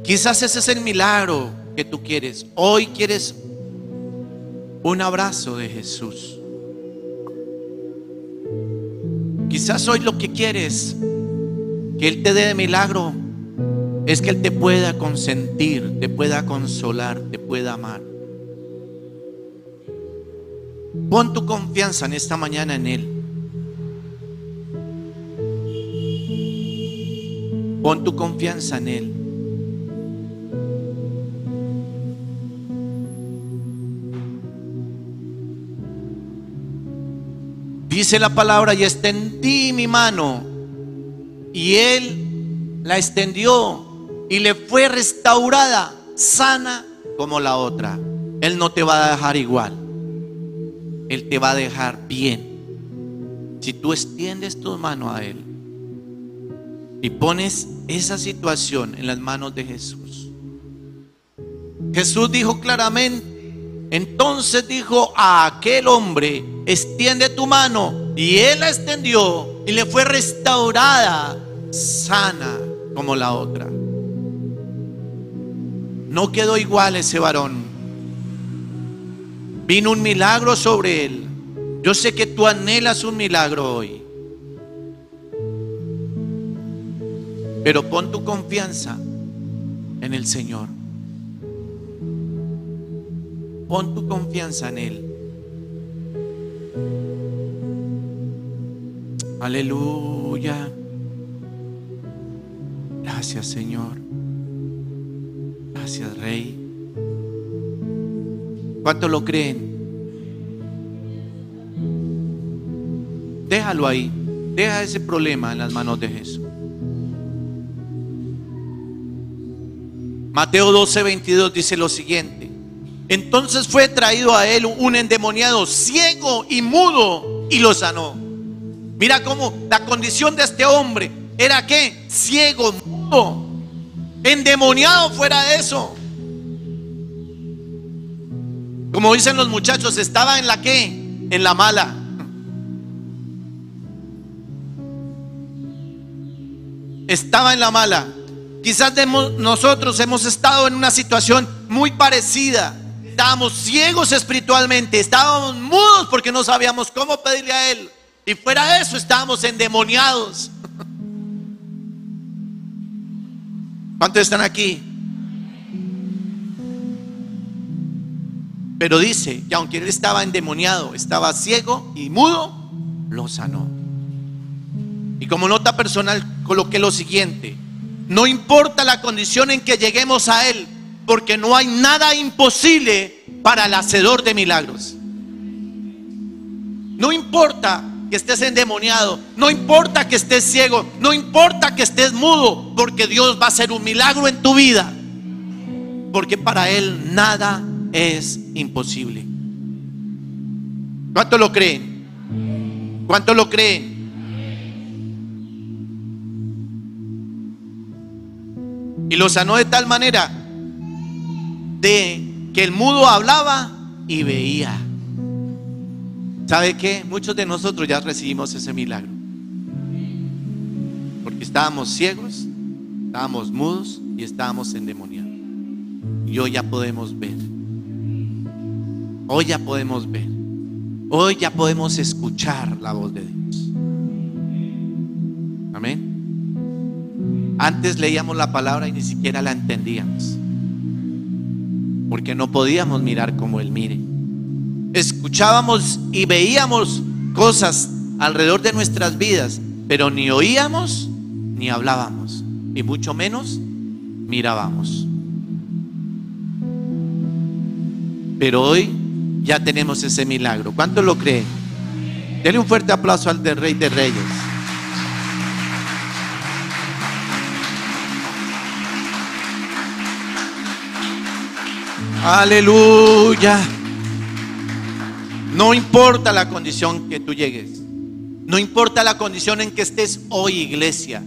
Quizás ese es el milagro que tú quieres. Hoy quieres un abrazo de Jesús. Quizás hoy lo que quieres que Él te dé de milagro es que Él te pueda consentir, te pueda consolar, te pueda amar. Pon tu confianza en esta mañana en Él. Pon tu confianza en Él. Dice la palabra: y extendí mi mano, y Él la extendió y le fue restaurada, sana como la otra. Él no te va a dejar igual, Él te va a dejar bien. Si tú extiendes tu mano a Él y pones esa situación en las manos de Jesús. Jesús dijo claramente, entonces dijo a aquel hombre: extiende tu mano. Y él la extendió y le fue restaurada, sana como la otra. No quedó igual ese varón. Vino un milagro sobre él. Yo sé que tú anhelas un milagro hoy, pero pon tu confianza en el Señor. Pon tu confianza en Él. Aleluya. Gracias, Señor. Gracias, Rey. ¿Cuántos lo creen? Déjalo ahí. Deja ese problema en las manos de Jesús. Mateo 12:22 dice lo siguiente: entonces fue traído a él un endemoniado ciego y mudo y lo sanó. Mira cómo la condición de este hombre era que ciego, mudo, endemoniado fuera de eso. Como dicen los muchachos, estaba en la ¿qué? En la mala. Estaba en la mala. Quizás nosotros hemos estado en una situación muy parecida. Estábamos ciegos espiritualmente, estábamos mudos porque no sabíamos cómo pedirle a Él. Y fuera de eso estábamos endemoniados. ¿Cuántos están aquí? Pero dice que aunque él estaba endemoniado, estaba ciego y mudo, lo sanó. Y como nota personal coloqué lo siguiente: no importa la condición en que lleguemos a Él, porque no hay nada imposible para el hacedor de milagros. No importa que estés endemoniado, no importa que estés ciego, no importa que estés mudo, porque Dios va a hacer un milagro en tu vida, porque para Él nada es imposible. ¿Cuánto lo creen? ¿Cuánto lo creen? Y lo sanó de tal manera de que el mudo hablaba y veía. ¿Sabe qué? Muchos de nosotros ya recibimos ese milagro, porque estábamos ciegos, estábamos mudos y estábamos endemoniados. Y hoy ya podemos ver. Hoy ya podemos ver. Hoy ya podemos escuchar la voz de Dios. Amén. Antes leíamos la palabra y ni siquiera la entendíamos, porque no podíamos mirar como Él mire. Escuchábamos y veíamos cosas alrededor de nuestras vidas, pero ni oíamos ni hablábamos, y mucho menos mirábamos. Pero hoy ya tenemos ese milagro. ¿Cuántos lo creen? Denle un fuerte aplauso al del Rey de Reyes. Aleluya. No importa la condición que tú llegues, no importa la condición en que estés hoy, iglesia,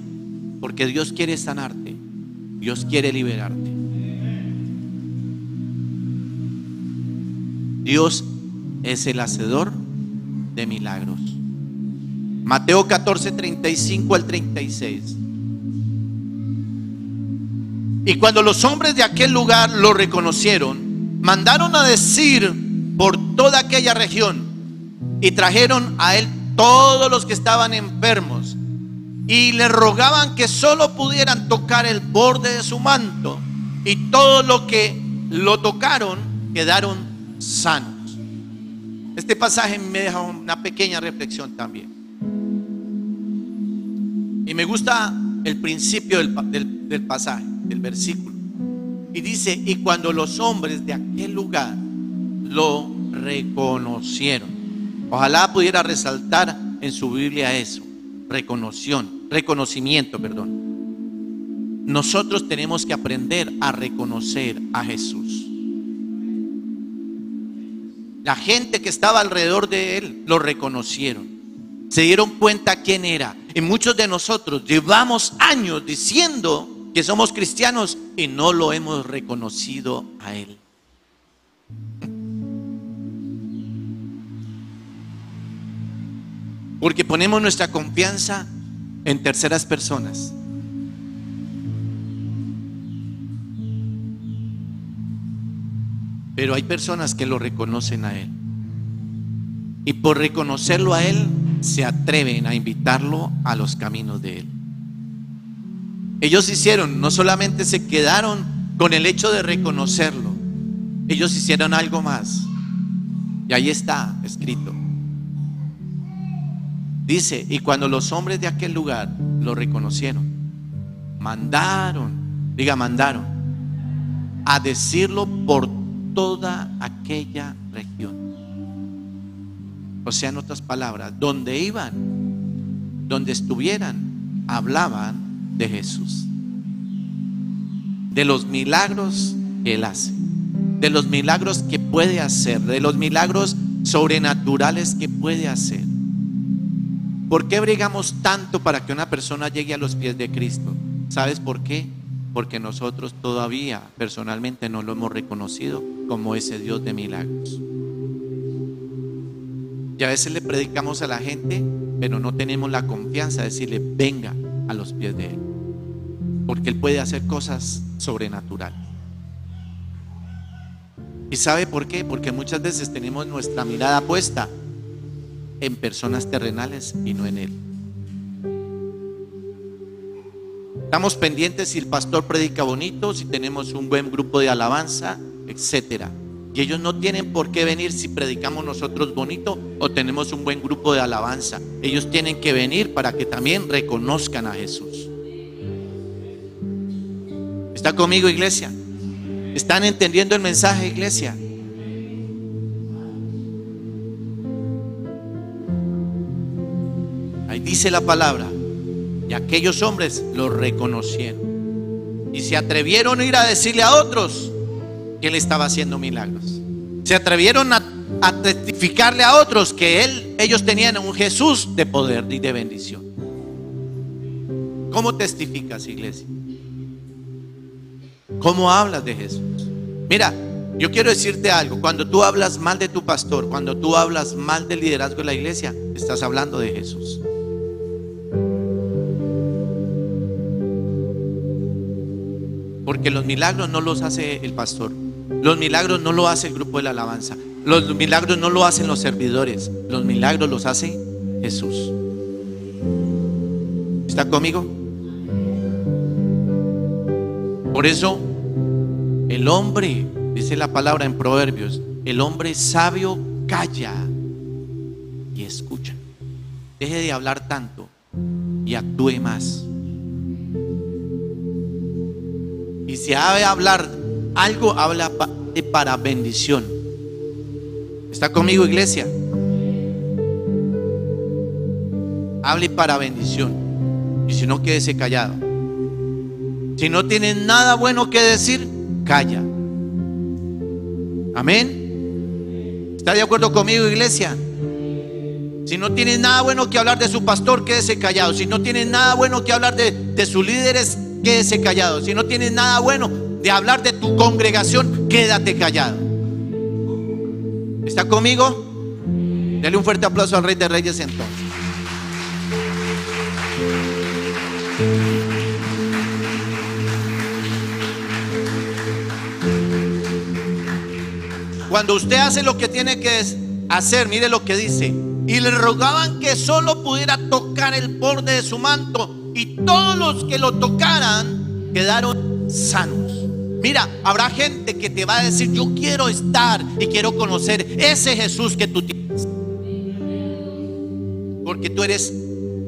porque Dios quiere sanarte, Dios quiere liberarte. Dios es el hacedor de milagros. Mateo 14:35 al 36. Y cuando los hombres de aquel lugar lo reconocieron, mandaron a decir por toda aquella región, y trajeron a él todos los que estaban enfermos, y le rogaban que solo pudieran tocar el borde de su manto, y todos los que lo tocaron quedaron sanos. Este pasaje me deja una pequeña reflexión también, y me gusta el principio del pasaje, del versículo, y dice: y cuando los hombres de aquel lugar lo reconocieron. Ojalá pudiera resaltar en su Biblia eso: reconocimiento, perdón. Nosotros tenemos que aprender a reconocer a Jesús. La gente que estaba alrededor de él lo reconocieron, se dieron cuenta quién era. Y muchos de nosotros llevamos años diciendo que somos cristianos y no lo hemos reconocido a él. Porque ponemos nuestra confianza en terceras personas. Pero hay personas que lo reconocen a Él. Y por reconocerlo a Él, se atreven a invitarlo a los caminos de Él. Ellos hicieron, no solamente se quedaron con el hecho de reconocerlo, ellos hicieron algo más. Y ahí está escrito. Dice, y cuando los hombres de aquel lugar lo reconocieron, mandaron a decirlo por toda aquella región. O sea, en otras palabras, donde iban, donde estuvieran, hablaban de Jesús, de los milagros que Él hace, de los milagros que puede hacer, de los milagros sobrenaturales que puede hacer. ¿Por qué brigamos tanto para que una persona llegue a los pies de Cristo? ¿Sabes por qué? Porque nosotros todavía personalmente no lo hemos reconocido como ese Dios de milagros. Y a veces le predicamos a la gente, pero no tenemos la confianza de decirle: venga a los pies de Él, porque Él puede hacer cosas sobrenaturales. ¿Y sabe por qué? Porque muchas veces tenemos nuestra mirada puesta en personas terrenales y no en Él. Estamos pendientes si el pastor predica bonito, si tenemos un buen grupo de alabanza, etcétera. Y ellos no tienen por qué venir si predicamos nosotros bonito o tenemos un buen grupo de alabanza. Ellos tienen que venir para que también reconozcan a Jesús. ¿Está conmigo, iglesia? ¿Están entendiendo el mensaje, iglesia? Ahí dice la palabra: y aquellos hombres lo reconocieron y se atrevieron a ir a decirle a otros que Él estaba haciendo milagros. Se atrevieron a testificarle a otros que ellos tenían un Jesús de poder y de bendición. ¿Cómo testificas, iglesia? ¿Cómo hablas de Jesús? Mira, yo quiero decirte algo. Cuando tú hablas mal de tu pastor, cuando tú hablas mal del liderazgo de la iglesia, estás hablando de Jesús. Porque los milagros no los hace el pastor, los milagros no lo hace el grupo de la alabanza, los milagros no lo hacen los servidores, los milagros los hace Jesús. ¿Está conmigo? Por eso el hombre, dice la palabra en Proverbios, el hombre sabio calla y escucha. Deje de hablar tanto y actúe más. Y si ha de hablar algo, habla para bendición. ¿Está conmigo, iglesia? Hable para bendición. Y si no, quédese callado. Si no tienes nada bueno que decir, calla. Amén. ¿Está de acuerdo conmigo, iglesia? Si no tienes nada bueno que hablar de su pastor, quédese callado. Si no tienes nada bueno que hablar de sus líderes, quédese callado. Si no tienes nada bueno de hablar de tu congregación, quédate callado. ¿Está conmigo? Dale un fuerte aplauso al Rey de Reyes entonces. Cuando usted hace lo que tiene que hacer, mire lo que dice: y le rogaban que solo pudiera tocar el borde de su manto, y todos los que lo tocaran quedaron sanos. Mira, habrá gente que te va a decir: yo quiero estar y quiero conocer ese Jesús que tú tienes, porque tú eres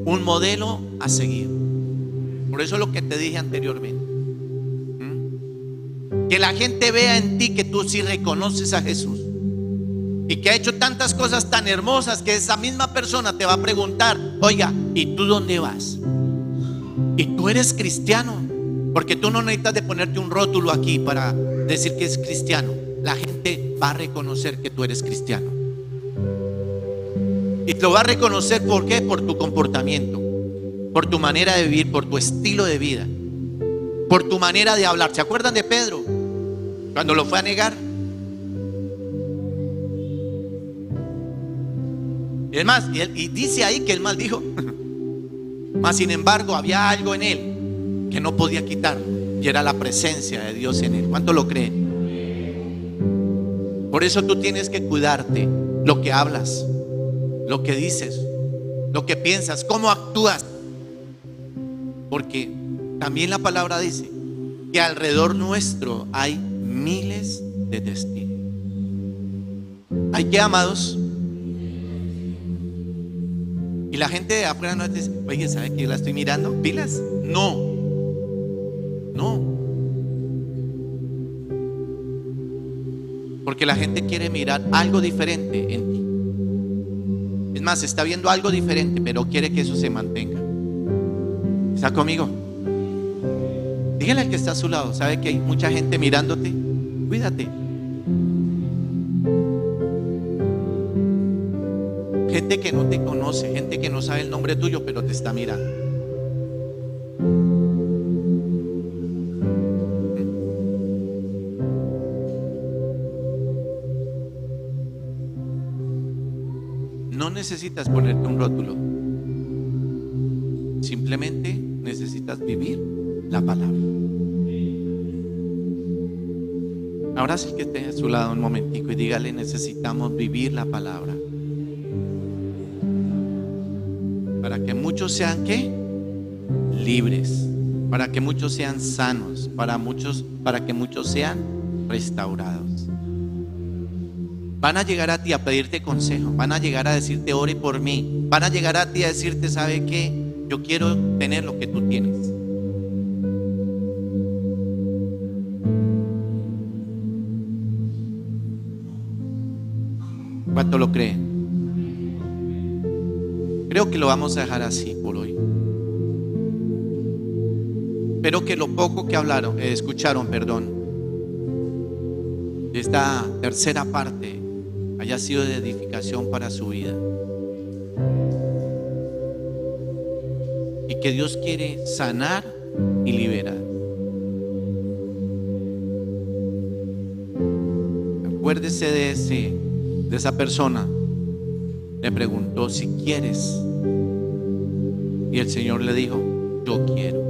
un modelo a seguir. Por eso lo que te dije anteriormente, que la gente vea en ti que tú sí reconoces a Jesús y que ha hecho tantas cosas tan hermosas que esa misma persona te va a preguntar: oiga, ¿y tú dónde vas? ¿Y tú eres cristiano? Porque tú no necesitas de ponerte un rótulo aquí para decir que es cristiano. La gente va a reconocer que tú eres cristiano. Y lo va a reconocer, ¿por qué? Por tu comportamiento, por tu manera de vivir, por tu estilo de vida, por tu manera de hablar. ¿Se acuerdan de Pedro cuando lo fue a negar? Y es más, y dice ahí que el mal dijo: mas sin embargo había algo en él que no podía quitar, y era la presencia de Dios en él. ¿Cuánto lo creen? Por eso tú tienes que cuidarte lo que hablas, lo que dices, lo que piensas, cómo actúas. Porque también la palabra dice que alrededor nuestro hay miles de testigos. ¿Hay qué, amados? Y la gente de afuera no dice, oye, ¿sabe que yo la estoy mirando? ¿Pilas? No. No. Porque la gente quiere mirar algo diferente en ti. Es más, está viendo algo diferente, pero quiere que eso se mantenga. ¿Está conmigo? Dígale al que está a su lado, ¿sabe que hay mucha gente mirándote? Cuídate. Gente que no te conoce, gente que no sabe el nombre tuyo, pero te está mirando. No necesitas ponerte un rótulo. Simplemente necesitas vivir la palabra. Ahora sí que esté a su lado un momentico y dígale, necesitamos vivir la palabra. Para que muchos sean, ¿qué? Libres. Para que muchos sean sanos. Para que muchos sean restaurados. Van a llegar a ti a pedirte consejo. Van a llegar a decirte, ore por mí. Van a llegar a ti a decirte, ¿sabe qué? Yo quiero tener lo que tú tienes. ¿Cuánto lo creen? Creo que lo vamos a dejar así por hoy. Espero que lo poco que escucharon, de esta tercera parte haya sido de edificación para su vida. Y que Dios quiere sanar y liberar. Acuérdese de esa persona. Le preguntó si quieres. Y el Señor le dijo, yo quiero.